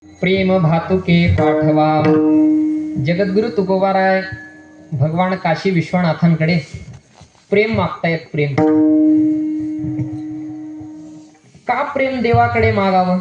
प्रेम भातुके पाठवा. जगद्गुरु तुकोबाराय भगवान काशी विश्वनाथांकडे प्रेम मागतायत. प्रेम का प्रेम देवाकडे मागावं?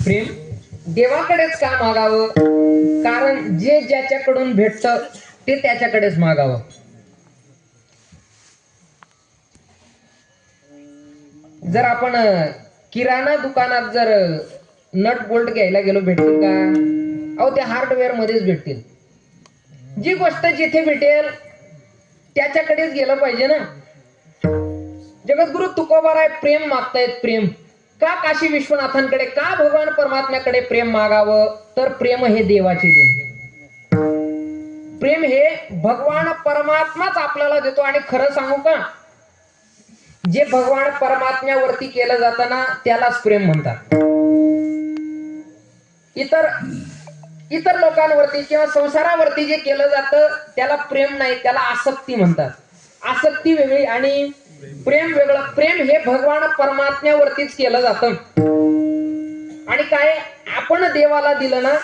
प्रेम देवाकडेच का मागावं? कारण जे ज्याच्याकडून भेटतं ते त्याच्याकडेच मागावं. जर आपण किराणा दुकानात जर नट बोल्ट घ्यायला गेलो, भेटतील का? अहो ते हार्डवेअर मध्येच भेटतील. जी गोष्ट जिथे भेटेल त्याच्याकडेच गेलं पाहिजे ना. जगद्गुरु तुकोबाराय प्रेम मागतायत. प्रेम का काशी विश्वनाथांकडे, का भगवान परमात्म्याकडे प्रेम मागावं? तर प्रेम हे देवाचे देणे. प्रेम हे भगवान परमात्माच आपल्याला देतो. आणि खरं सांगू का, जे भगवान परमात्म्यावरती केलं जातं ना त्यालाच प्रेम म्हणतात. इतर लोकांवरती किंवा संसारावरती जे केलं जातं त्याला प्रेम नाही, त्याला आसक्ती म्हणतात. आसक्ती वेगळी आणि प्रेम वेगळं. प्रेम हे भगवान परमात्म्यावरतीच केलं जातं. आणि काय आपण देवाला दिलं ना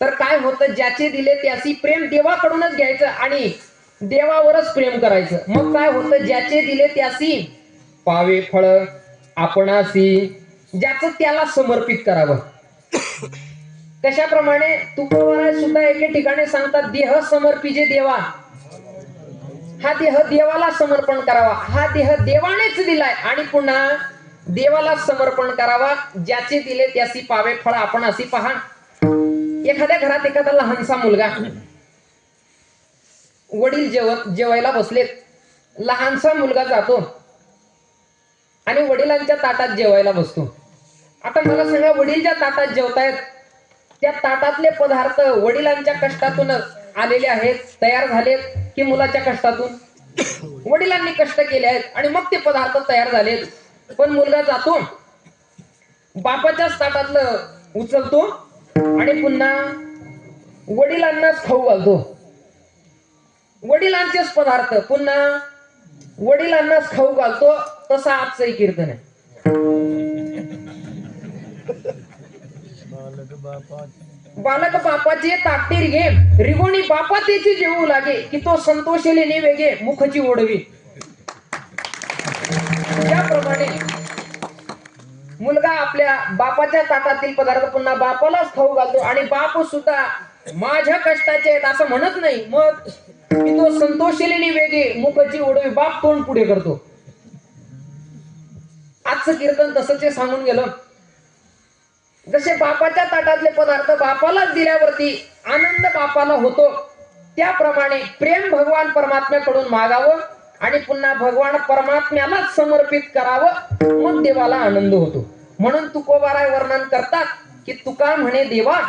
तर काय होतं, ज्याचे दिले त्याची प्रेम देवाकडूनच घ्यायचं आणि देवावरच प्रेम करायचं. मग काय होतं, ज्याचे दिले त्याची पावे फळ आपणासी, ज्याचं त्याला समर्पित करावं. कशाप्रमाणे तुकोबाराय सुद्धा एके ठिकाणी सांगतात, देह समर्पिजे देवा. हा देह देवाला समर्पण करावा. हा देह देवानेच दिलाय आणि पुन्हा देवाला समर्पण करावा. ज्याचे दिले त्याची पावे फळ आपण अशी. पहा, एखाद्या घरात एखादा लहानसा मुलगा, वडील जेवायला बसलेत. लहानसा मुलगा जातो आणि वडिलांच्या ताटात जेवायला बसतो. आता मला सांगा, वडील ज्या ताटात जेवतायत त्या ताटातले पदार्थ वडिलांच्या कष्टातून आलेले आहेत, तयार झालेत की मुलाच्या कष्टातून? वडिलांनी कष्ट केले आहेत आणि मग ते पदार्थ तयार झालेत. पण मुलगा जातो, बापाच्याच ताटातलं उचलतो आणि पुन्हा वडिलांनाच खाऊ घालतो. वडिलांचेच पदार्थ पुन्हा वडिलांनाच खाऊ घालतो. तसं आजचंही कीर्तन आहे. बालक बापाचे ताटीर घे, रिगोणी बापा त्याची जेवू लागे, की तो संतोषेले नेवेगे मुखची ओढवी. त्याप्रमाणे मुलगा आपल्या बापाच्या ताटातील पदार्थ पुन्हा बापालाच खाऊ घालतो आणि बाप सुद्धा माझ्या कष्टाचे आहेत असं म्हणत नाही. मग की तो संतोषेले नेवेगे मुखची ओढवी, बाप तोंड पुढे करतो. आजचं कीर्तन तसंच सांगून गेलं. जसे बापाच्या ताटातले पदार्थ बापालाच दिल्यावरती आनंद बापाला होतो, त्याप्रमाणे प्रेम भगवान परमात्म्याकडून मागावं आणि पुन्हा भगवान परमात्म्यालाच समर्पित करावं. मग देवाला आनंद होतो. म्हणून तुकोबाराय वर्णन करतात की तुका म्हणे देवा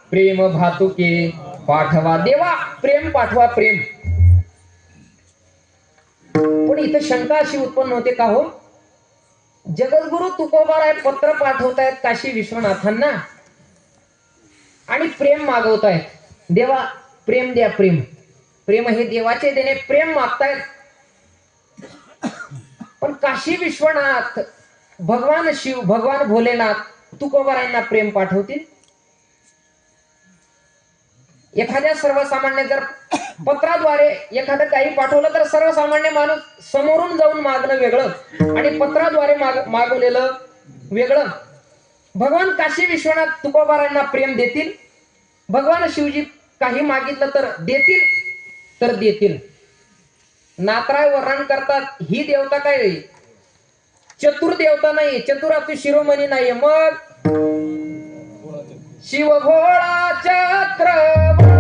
प्रेम भातुके पाठवा. देवा प्रेम पाठवा. प्रेम. पण इथं शंका अशी उत्पन्न होते, का हो, जगद्गुरु तुकोबाराय पत्र पाठवतायत काशी विश्वनाथांना आणि प्रेम मागवतायत. देवा प्रेम द्या. प्रेम प्रेम हे देवाचे देणे. प्रेम मागतायत. पण काशी विश्वनाथ भगवान शिव, भगवान भोलेनाथ तुकोबारायांना प्रेम पाठवतील? एखाद्या सर्वसामान्य जर पत्राद्वारे एखादं काही पाठवलं तर सर्वसामान्य माणूस समोरून जाऊन मागणं वेगळं आणि पत्राद्वारे मागवलेलं वेगळं. भगवान काशी विश्वनाथ तुकोबारायांना प्रेम देतील. भगवान शिवजी काही मागितलं तर देतील. नाथराय वर्णन करतात, ही देवता काय चतुर देवता नाही, चतुरातू शिरोमणी नाही. मग शिव भोळा चक्रवर्ती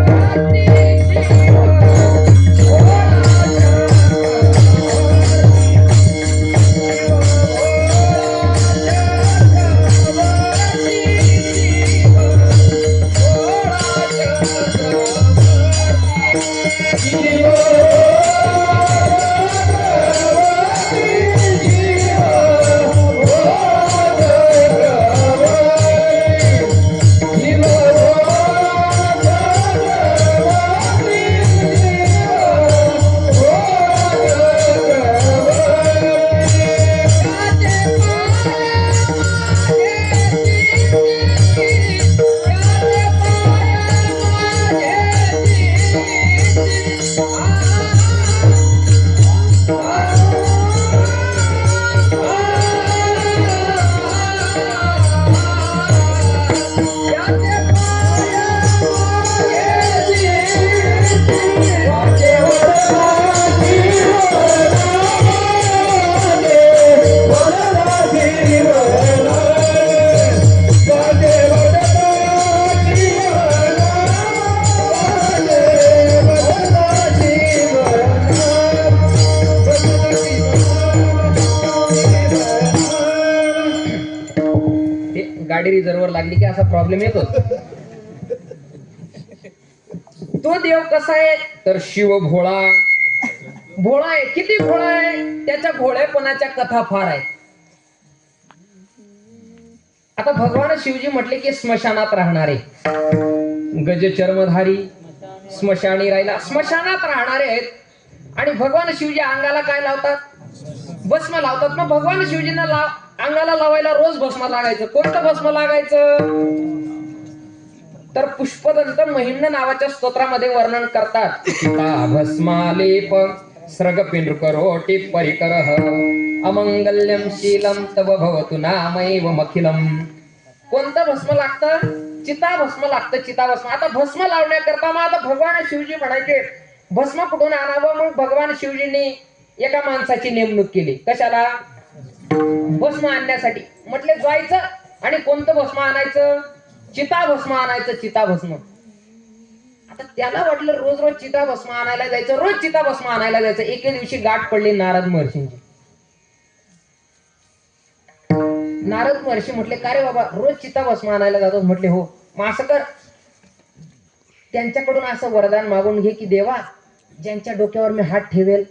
की असा प्रॉब्लेम येतो. तो देव कसा आहे तर शिव भोळा. भोळा आहे. किती भोळा आहे? त्याच्या भोळेपणाच्या कथा फार आहेत. आता भगवान शिवजी म्हटले की स्मशानात राहणारे, गज चर्मधारी, स्मशानी राहिला, स्मशानात राहणारे आहेत. आणि भगवान शिवजी अंगाला काय लावतात? भस्म लावतात. मग भगवान शिवजींना अंगाला लावायला रोज भस्म लागायचं. कोणतं भस्म लागायचं? तर पुष्पदंत महिम्न नावाच्या स्तोत्रामध्ये वर्णन करतात. भस्मालेप स्रग पिंडकरोटी परिकरः अमंगल्यम शीलम तव भवतु नामैव मखिलम. कोणतं भस्म लागतं? चिता भस्म लागतं. चिता भस्म. आता भस्म लावण्याकरता मग आता भगवान शिवजी म्हणायचे भस्म कुठून आणावं? मग भगवान शिवजींनी एका माणसाची नेमणूक केली. कशाला? भस्म आणण्यासाठी. म्हटले जायचं आणि कोणतं भस्म आणायचं? चिता भस्म आणायचं. चिता भस्म. आता त्याला वाटलं रोज रोज चिता भस्म आणायला जायचं, रोज चिता भस्म आणायला जायचं. एके दिवशी गाठ पडली नारद महर्षींची. नारद महर्षी म्हटले का रे बाबा रोज चिता भस्म आणायला जातो? म्हटले हो. मग असं कर, त्यांच्याकडून असं वरदान मागून घे की देवा ज्यांच्या डोक्यावर मी हात ठेवेल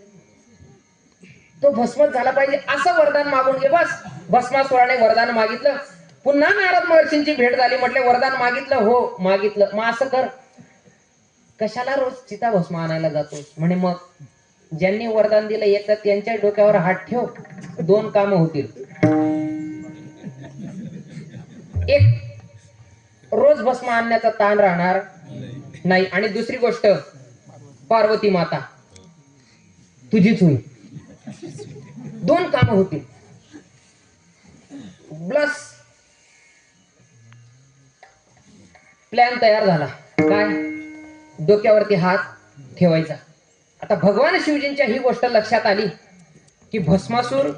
तो भस्मच झाला पाहिजे, असं वरदान मागून घे. बस भस्मासुराने वरदान मागितलं. पुन्हा नारद महर्षींची भेट झाली. म्हटले वरदान मागितलं? हो मागितलं. मग असं कर, कशाला रोज चिता भस्म आणायला जातो? म्हणे मग ज्यांनी वरदान दिलं एक तर त्यांच्या डोक्यावर हात ठेव, 2 कामं होतील. एक, रोज भस्म आणण्याचा ताण राहणार नाही. आणि दुसरी गोष्ट, पार्वती माता तुझीच होईल. 2 कामं होतील. प्लस प्लॅन तयार झाला. काय? डोक्यावरती हात ठेवायचा. आता भगवान शिवजींच्या ही गोष्ट लक्षात आली की भस्मासूर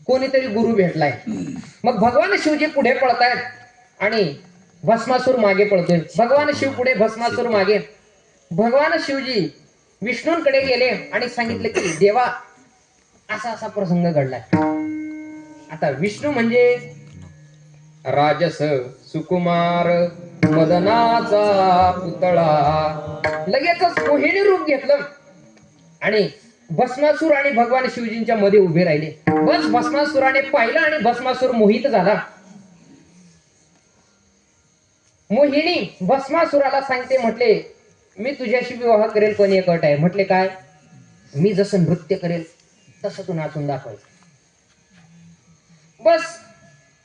कोणीतरी गुरु भेटलाय. मग भगवान शिवजी पुढे पळतायत आणि भस्मासूर मागे पळतोय. भगवान शिव पुढे, भस्मासूर मागे. भगवान शिवजी विष्णूंकडे गेले आणि सांगितले की देवा असा असा प्रसंग घडलाय. आता विष्णू म्हणजे राजस सुकुमार मदनाचा पुतळा. लगेचच मोहिनी रूप घेतलं आणि भस्मासूर आणि भगवान शिवजींच्या मध्ये उभे राहिले. बस भस्मासुराने पाहिलं आणि भस्मासूर मोहित झाला. मोहिनी भस्मासुराला सांगते, म्हटले मी तुझ्याशी विवाह करेल पण एक अट आहे. म्हटले काय? मी जसं नृत्य करेल तसं तू नाचून दाखवायचं. बस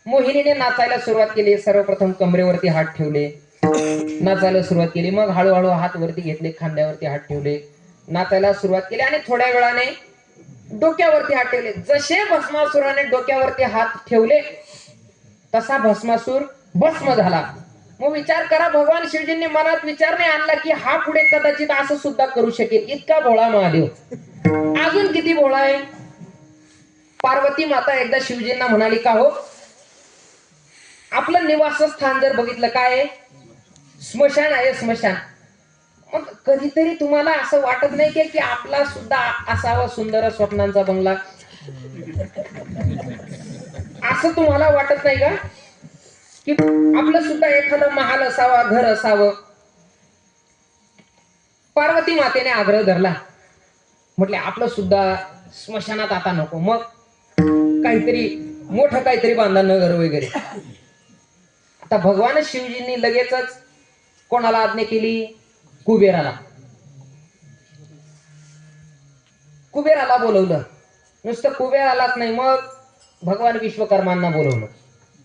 मोहिनीने नाचायला सुरुवात केली. सर्वप्रथम कमरेवरती हात ठेवले, नाचायला सुरुवात केली. मग हळूहळू हात वरती घेतले, खांद्यावरती हात ठेवले, नाचायला सुरुवात केली. आणि थोड्या वेळाने डोक्यावरती हात ठेवले. जसे भस्मासुराने डोक्यावरती हात ठेवले तसा भस्मासूर भस्म झाला. मग विचार करा, भगवान शिवजींनी मनात विचार नाही आणला की हा पुढे कदाचित असं सुद्धा करू शकेल. इतका भोळा महादेव. अजून किती भोळा आहे? पार्वती माता एकदा शिवजींना म्हणाली, का हो आपलं निवासस्थान जर बघितलं काय आहे? स्मशान आहे, स्मशान. मग कधीतरी तुम्हाला असं वाटत नाही की आपला सुद्धा असावा सुंदर स्वप्नांचा बंगला? असं तुम्हाला वाटत नाही का की आपलं सुद्धा एखादं महाल असावा, घर असावं? पार्वती मातेने आग्रह धरला. म्हटले आपलं सुद्धा स्मशानात आता नको, मग काहीतरी मोठं काहीतरी बांधा, नगर वगैरे. आता भगवान शिवजींनी लगेचच कोणाला आज्ञा केली? कुबेराला. कुबेराला बोलवलं. नुसतं कुबेरालाच नाही, मग भगवान विश्वकर्मांना बोलवलं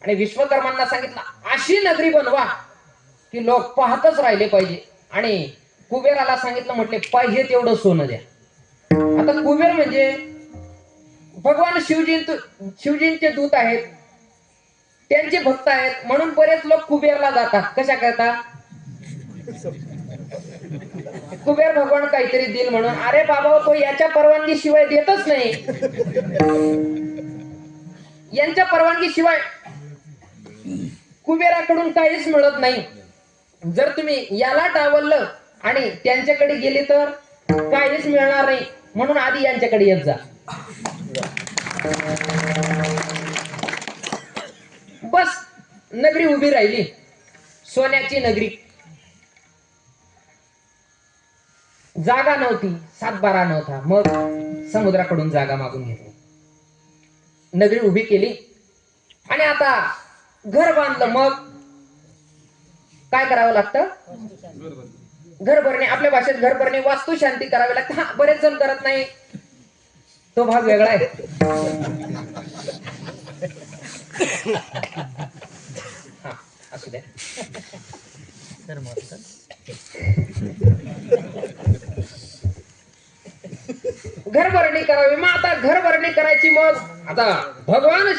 आणि विश्वकर्मांना सांगितलं अशी नगरी बनवा की लोक पाहतच राहिले पाहिजे. आणि कुबेराला सांगितलं, म्हटले पाहिजे तेवढं सोनं द्या. आता कुबेर म्हणजे भगवान शिवजींचे दूत आहेत, त्यांचे भक्त आहेत, म्हणून बरेच लोक कुबेरला जातात. कशा करता? कुबेर भगवान काहीतरी देईल म्हणून. अरे बाबा, तो याच्या परवानगी शिवाय देतच नाही. यांच्या परवानगी शिवाय कुबेराकडून काहीच मिळत नाही. जर तुम्ही याला डावललं आणि त्यांच्याकडे गेले तर काहीच मिळणार नाही. म्हणून आधी यांच्याकडे येत जा. बस नगरी उभी राहिली, सोन्याची नगरी. जागा नव्हती, 7-12 नव्हता. मग समुद्राकडून जागा मागून घेतली, नगरी उभी केली आणि आता घर बांधलं. मग काय करावं लागतं? घर भरणे. आपल्या भाषेत घर भरणे, वास्तू शांती करावी लागते. हा, बरेच जण करत नाही, तो भाग वेगळा आहे. हा, असू द्या. घरभरणी करावी. मग आता घरभरणी करायची. मग आता भगवान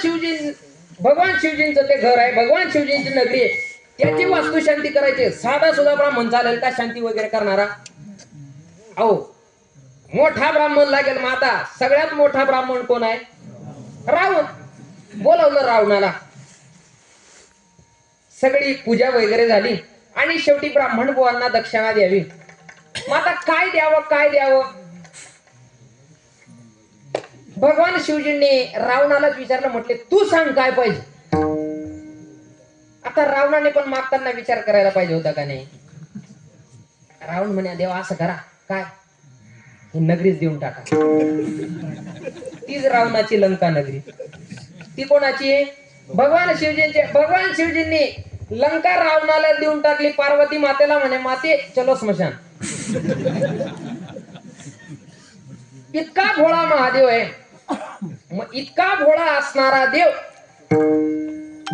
शिवजींचं ते घर आहे, भगवान शिवजींची नगरी आहे, त्याची वास्तू शांती करायची. साधा सुद्धा ब्राह्मण चालेल का शांती वगैरे करणारा? अहो, मोठा ब्राह्मण लागेल. मग आता सगळ्यात मोठा ब्राह्मण कोण आहे? रावण. बोलावलं रावणाला. सगळी पूजा वगैरे झाली आणि शेवटी ब्राह्मण बुवांना दक्षिणा द्यावी. मग आता काय द्यावं, काय द्यावं? भगवान शिवजींनी रावणालाच विचारलं, म्हटले तू सांग काय पाहिजे. आता रावणाने पण मागताना विचार करायला पाहिजे होता का नाही? रावण म्हणे, देवा असं करा, काय ही नगरीच देऊन टाका. तीच रावणाची लंका नगरी. ती कोणाची? भगवान शिवजींची. भगवान शिवजींनी लंका रावणाला देऊन टाकली. पार्वती मातेला म्हणे, माते चलो स्मशान. इतका भोळा महादेव आहे. मग इतका भोळा असणारा देव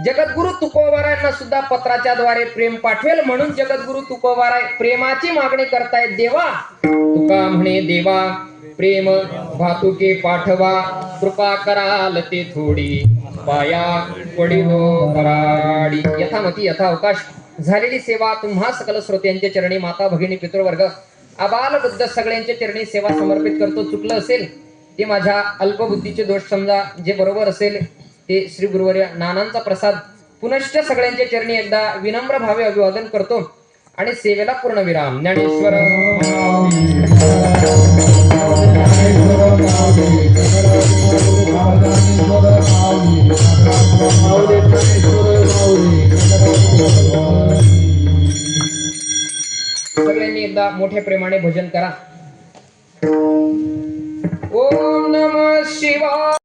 जगद्गुरु तुकोबारायांना सुद्धा पत्राच्या द्वारे प्रेम पाठवेल, म्हणून जगद्गुरु तुकोबाराय प्रेमाची मागणी करतायत. देवा तुका म्हणे, देवा प्रेम भातुके पाठवा, कृपा कराल ते थोडी, पाया पडिलो पराडी. यथामती यथावकाश झालेली सेवा तुम्हा सकल श्रोत्यांच्या चरणी, माता भगिनी पितृवर्ग आबाल बुद्ध सगळ्यांच्या चरणी सेवा समर्पित करतो. चुकलं असेल ते माझ्या अल्पबुद्धीचे दोष समजा, जे बरोबर असेल ते श्री गुरुवर्य नानांचा प्रसाद. पुनश्च सगळ्यांच्या चरणी एकदा विनम्र भावे अभिवादन करतो आणि सेवेला पूर्ण विराम. ज्ञानेश्वर सगळ्यांनी एकदा मोठ्या प्रेमाने भजन करा. ओम नमः शिवाय.